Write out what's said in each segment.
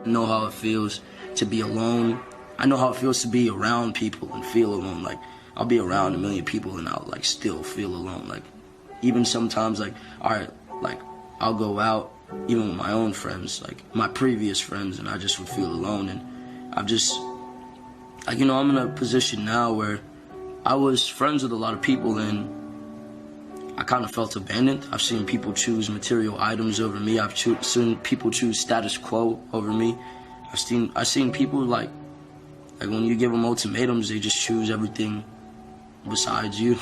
I know how it feels to be alone. I know how it feels to be around people and feel alone. Like, I'll be around a million people and I'll like still feel alone. Like, even sometimes, like, I'll go out even with my own friends, like my previous friends, and I just would feel alone. And I'm just, like, you know, I'm in a position now where I was friends with a lot of people and I kind of felt abandoned. I've seen people choose material items over me. I've seen people choose status quo over me. I've seen people like when you give them ultimatums, they just choose everything besides you.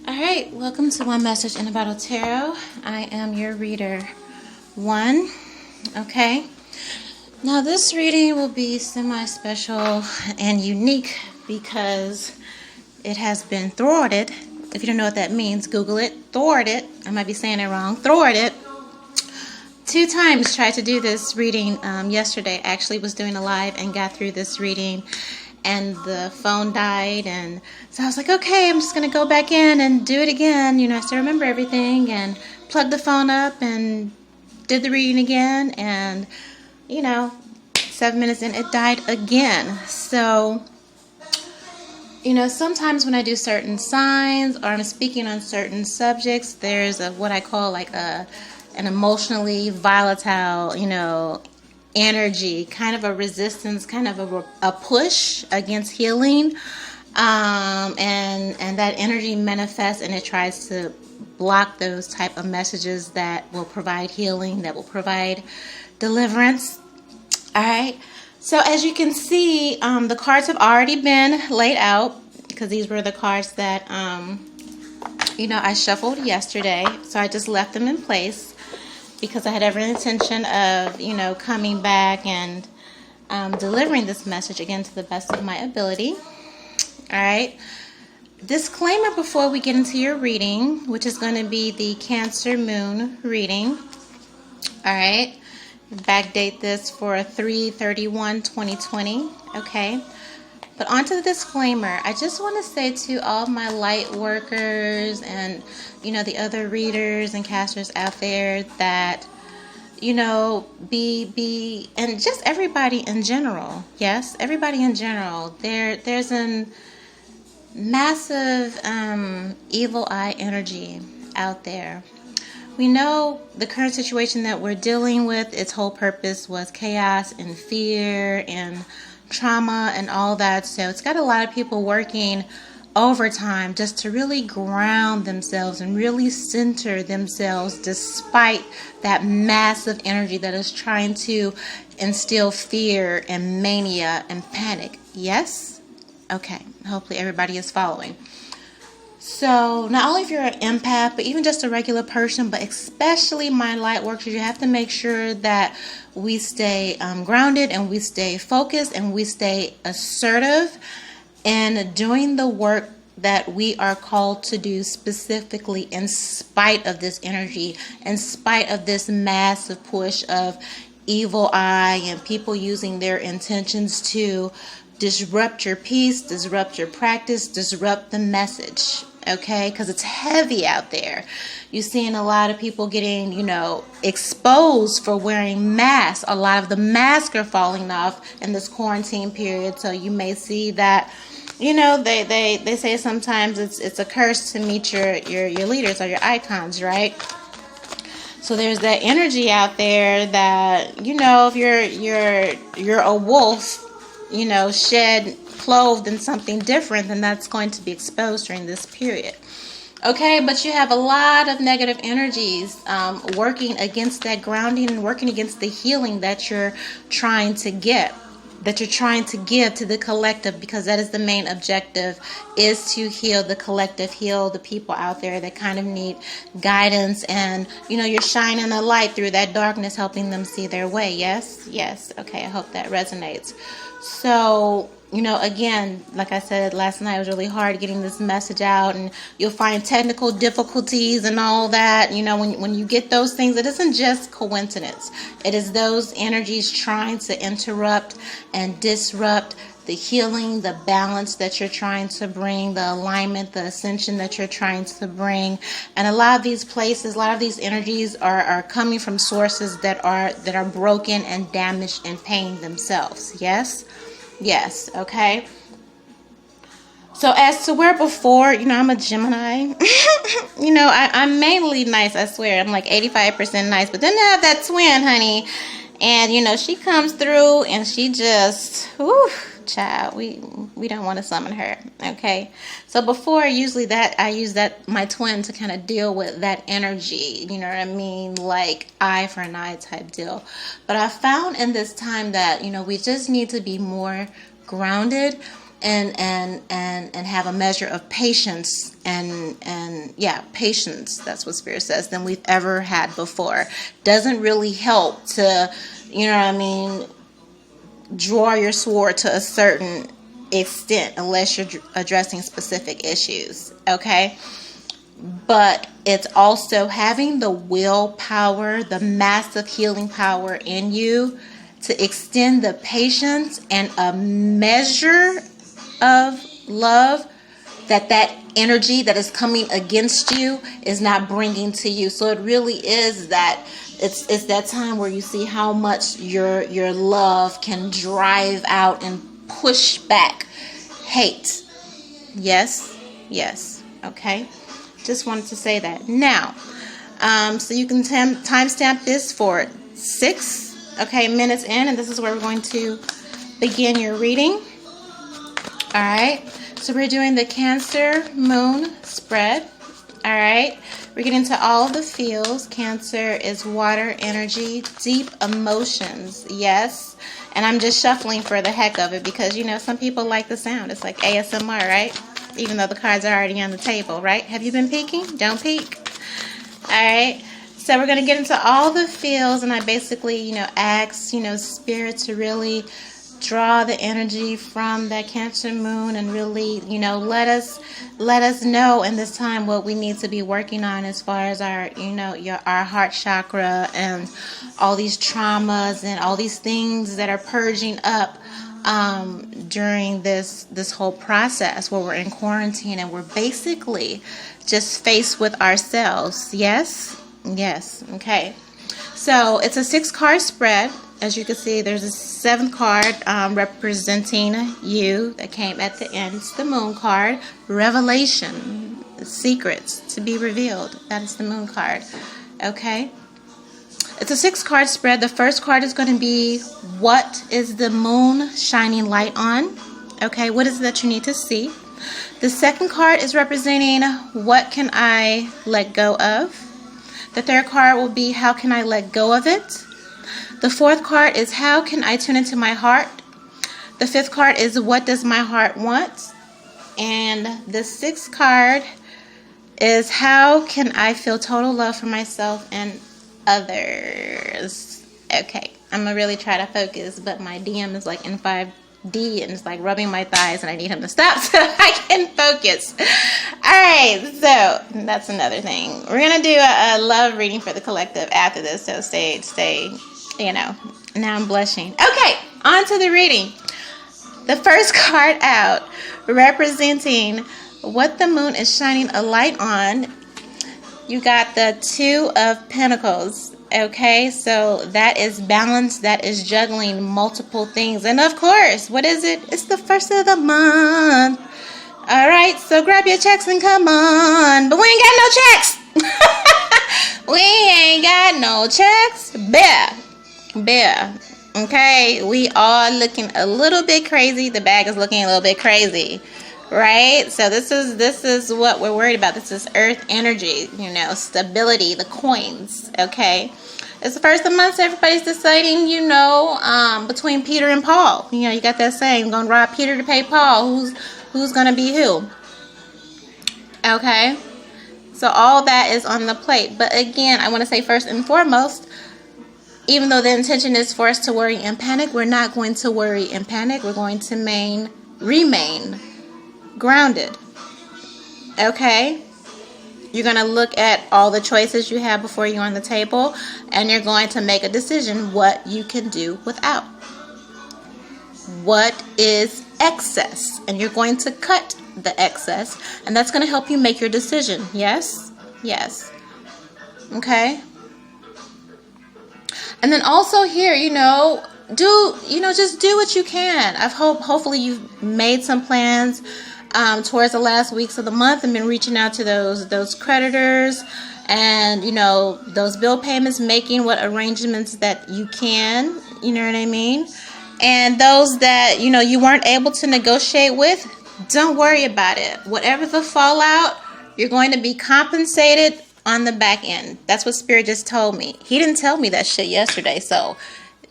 Alright, welcome to One Message in a Bottle Tarot. I am your reader, One. Okay, now this reading will be semi-special and unique because it has been thwarted. If you don't know what that means, Google it. Thwarted. I might be saying it wrong. Thwarted. 2 times tried to do this reading yesterday. Actually was doing a live and got through this reading and the phone died, and so I was like, okay, I'm just going to go back in and do it again. You know, I still remember everything, and plugged the phone up and did the reading again, and, you know, 7 minutes in, it died again. So, you know, sometimes when I do certain signs or I'm speaking on certain subjects, there's what I call like an emotionally volatile, you know, energy, kind of a resistance, kind of a push against healing, and that energy manifests and it tries to block those type of messages that will provide healing, that will provide deliverance. All right, so as you can see, the cards have already been laid out because these were the cards that you know, I shuffled yesterday, so I just left them in place because I had every intention of, you know, coming back and delivering this message again to the best of my ability. All right. Disclaimer before we get into your reading, which is going to be the Cancer Moon reading. All right. Backdate this for 3/31/2020. Okay. But on to the disclaimer. I just want to say to all my light workers and, you know, the other readers and casters out there that, you know, and just everybody in general. Yes, everybody in general. There's a massive evil eye energy out there. We know the current situation that we're dealing with, its whole purpose was chaos and fear and trauma and all that. So it's got a lot of people working overtime just to really ground themselves and really center themselves despite that massive energy that is trying to instill fear and mania and panic. Yes? Okay. Hopefully everybody is following. So not only if you're an empath, but even just a regular person, but especially my light workers, you have to make sure that we stay grounded and we stay focused and we stay assertive in doing the work that we are called to do, specifically in spite of this energy, in spite of this massive push of evil eye and people using their intentions to disrupt your peace, disrupt your practice, disrupt the message. Okay, because it's heavy out there. You're seeing a lot of people getting, you know, exposed for wearing masks. A lot of the masks are falling off in this quarantine period. So you may see that, you know, they say sometimes it's a curse to meet your leaders or your icons, right? So there's that energy out there that, you know, if you're a wolf, you know, clothed in something different, then that's going to be exposed during this period. Okay, but you have a lot of negative energies working against that grounding and working against the healing that you're trying to get, that you're trying to give to the collective, because that is the main objective, is to heal the collective, heal the people out there that kind of need guidance, and, you know, you're shining a light through that darkness, helping them see their way. Yes? Yes. Okay, I hope that resonates. So, you know, again, like I said last night, it was really hard getting this message out, and you'll find technical difficulties and all that. You know, when you get those things, it isn't just coincidence. It is those energies trying to interrupt and disrupt the healing, the balance that you're trying to bring, the alignment, the ascension that you're trying to bring. And a lot of these places, a lot of these energies are coming from sources that are broken and damaged and pain themselves. Yes? Yes, okay? So as to where before, I'm a Gemini. I'm mainly nice, I swear. I'm like 85% nice. But then I have that twin, honey. And, she comes through and she just, child, we don't want to summon her, okay? So before, I use my twin to kind of deal with that energy, you know what I mean? Like eye for an eye type deal. But I found in this time that, we just need to be more grounded and have a measure of patience and patience, that's what Spirit says, than we've ever had before. Doesn't really help to, draw your sword to a certain extent unless you're addressing specific issues, okay? But it's also having the willpower, the massive healing power in you to extend the patience and a measure of love that energy that is coming against you is not bringing to you. So it really is that it's that time where you see how much your love can drive out and push back hate. Yes, okay. Just wanted to say that. Now, so you can timestamp this for 6 minutes in, and this is where we're going to begin your reading. All right, so we're doing the Cancer Moon spread. All right, we're getting to all the feels. Cancer is water energy, deep emotions, yes. And I'm just shuffling for the heck of it because, some people like the sound. It's like ASMR, right? Even though the cards are already on the table, right? Have you been peeking? Don't peek. All right, so we're going to get into all the feels, and I basically, ask, Spirit to really draw the energy from that Cancer Moon and really, let us know in this time what we need to be working on as far as our, our heart chakra and all these traumas and all these things that are purging up during this whole process where we're in quarantine and we're basically just faced with ourselves. Yes, okay. So it's a 6-card spread. As you can see, there's a 7th card representing you that came at the end. It's the Moon card. Revelation. Secrets to be revealed. That is the Moon card. Okay. It's a 6-card spread. The first card is going to be, what is the moon shining light on? Okay. What is it that you need to see? The second card is representing, what can I let go of? The third card will be, how can I let go of it? The fourth card is, how can I tune into my heart? The fifth card is, what does my heart want? And the 6th card is, how can I feel total love for myself and others? Okay, I'm going to really try to focus, but my DM is like in 5D and it's like rubbing my thighs and I need him to stop so I can focus. Alright, so that's another thing. We're going to do a love reading for the collective after this, so stay, now I'm blushing. Okay, on to the reading. The first card out, representing what the moon is shining a light on, you got the 2 of Pentacles. Okay, so that is balance, that is juggling multiple things. And of course, what is it? It's the first of the month. All right, so grab your checks and come on. But we ain't got no checks. We ain't got no checks. Bear. Okay, we are looking a little bit crazy. The bag is looking a little bit crazy, right? So this is what we're worried about. This is earth energy, stability, the coins. Okay, it's the first of the month, so everybody's deciding, between Peter and Paul. You got that saying, gonna rob Peter to pay Paul. Who's gonna be who? Okay, so all that is on the plate. But again, I want to say first and foremost, even though the intention is for us to worry and panic, we're not going to worry and panic. We're going to remain grounded. Okay? You're going to look at all the choices you have before you on the table, and you're going to make a decision what you can do without. What is excess, and you're going to cut the excess, and that's going to help you make your decision. Yes? Yes. Okay? And then also here, just do what you can. Hopefully you've made some plans towards the last weeks of the month and been reaching out to those creditors and, those bill payments, making what arrangements that you can, you know what I mean? And those that, you weren't able to negotiate with, don't worry about it. Whatever the fallout, you're going to be compensated on the back end. That's what Spirit just told me. He didn't tell me that shit yesterday, so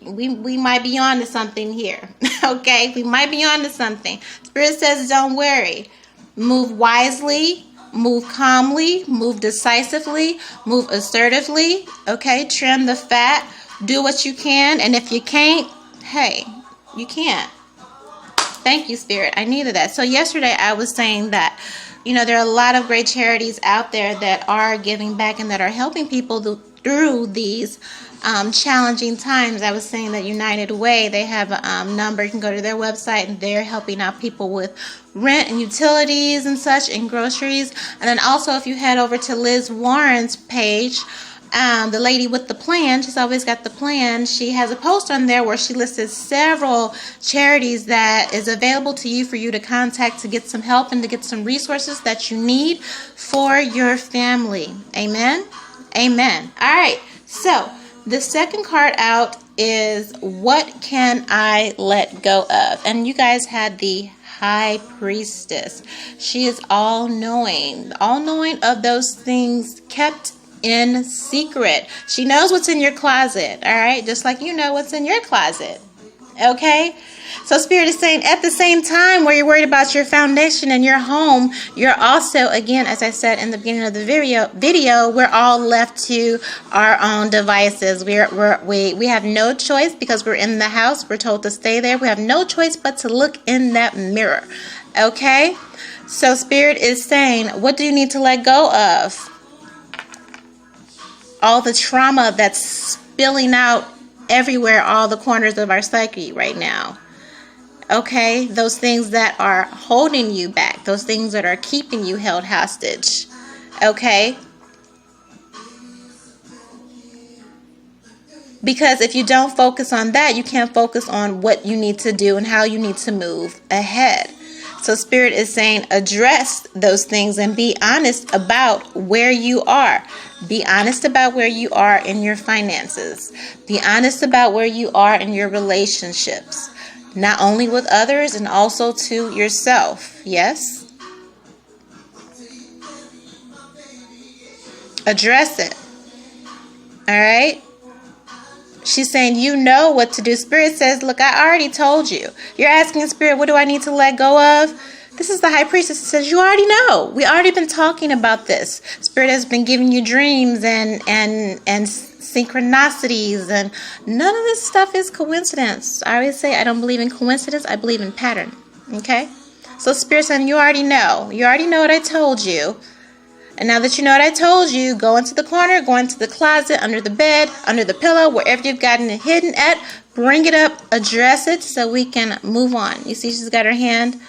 we might be on to something here. Okay? We might be on to something. Spirit says don't worry. Move wisely, move calmly, move decisively, move assertively. Okay? Trim the fat. Do what you can, and if you can't, hey, you can't. Thank you, Spirit. I needed that. So yesterday I was saying that, there are a lot of great charities out there that are giving back and that are helping people through these challenging times. I was saying that United Way, they have a number. You can go to their website, and they're helping out people with rent and utilities and such and groceries. And then also if you head over to Liz Warren's page, the lady with the plan, she's always got the plan. She has a post on there where she listed several charities that is available to you for you to contact to get some help and to get some resources that you need for your family. Amen? Amen. All right. So the second card out is, what can I let go of? And you guys had the High Priestess. She is all-knowing of those things kept in secret. She knows what's in your closet, all right? Just like you know what's in your closet, okay? So Spirit is saying at the same time where you're worried about your foundation and your home, you're also, again, as I said in the beginning of the video, we're all left to our own devices. We have no choice because we're in the house. We're told to stay there. We have no choice but to look in that mirror, okay? So Spirit is saying, what do you need to let go of? All the trauma that's spilling out everywhere, all the corners of our psyche right now. Okay? Those things that are holding you back. Those things that are keeping you held hostage. Okay? Because if you don't focus on that, you can't focus on what you need to do and how you need to move ahead. So Spirit is saying address those things and be honest about where you are. Be honest about where you are in your finances. Be honest about where you are in your relationships. Not only with others and also to yourself. Yes? Address it. All right? She's saying you know what to do. Spirit says, look, I already told you. You're asking Spirit, what do I need to let go of? This is the High Priestess. It says, you already know. We already been talking about this. Spirit has been giving you dreams and synchronicities, and none of this stuff is coincidence. I always say I don't believe in coincidence. I believe in pattern. Okay? So Spirit saying, you already know. You already know what I told you. And now that you know what I told you, go into the corner, go into the closet, under the bed, under the pillow, wherever you've gotten it hidden at, bring it up, address it so we can move on. You see she's got her hand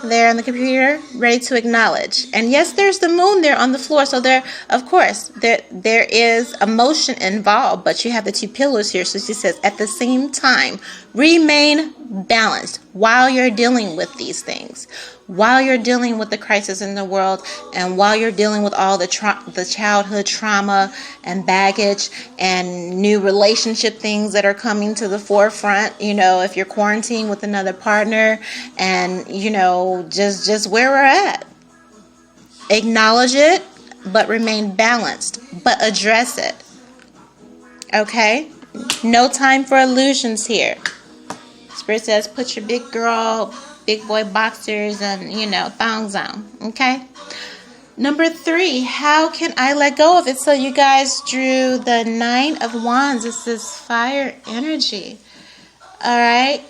there on the computer, ready to acknowledge. And yes, there's the moon there on the floor. So there, of course, there is emotion involved, but you have the two pillars here. So she says, at the same time, remain balanced while you're dealing with these things. While you're dealing with the crisis in the world, and while you're dealing with all the childhood trauma and baggage and new relationship things that are coming to the forefront, if you're quarantined with another partner and, just where we're at. Acknowledge it, but remain balanced, but address it. Okay? No time for illusions here. Spirit says, put your big boy boxers and, thongs on. Okay? Number 3, how can I let go of it? So you guys drew the 9 of Wands. This is fire energy. All right?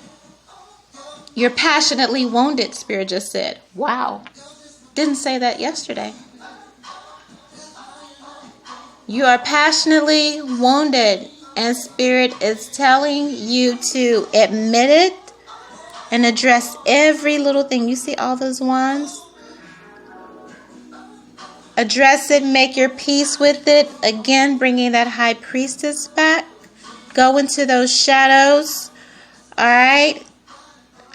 You're passionately wounded, Spirit just said. Wow. Didn't say that yesterday. You are passionately wounded, and Spirit is telling you to admit it, and address every little thing. You see all those wands? Address it, make your peace with it. Again, bringing that high priestess back. Go into those shadows. All right?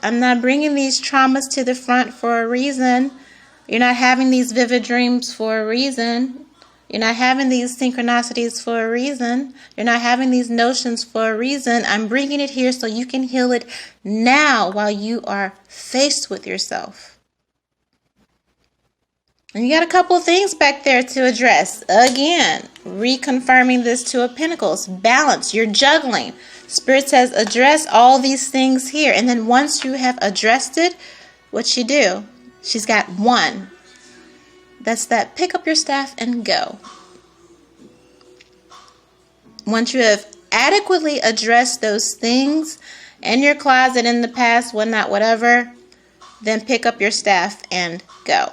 I'm not bringing these traumas to the front for a reason. You're not having these vivid dreams for a reason. You're not having these synchronicities for a reason. You're not having these notions for a reason. I'm bringing it here so you can heal it now while you are faced with yourself. And you got a couple of things back there to address. Again, reconfirming this Two of Pentacles. Balance. You're juggling. Spirit says address all these things here. And then once you have addressed it, what you do? She's got one. That's that pick up your staff and go. Once you have adequately addressed those things in your closet, in the past, whatnot, whatever, then pick up your staff and go.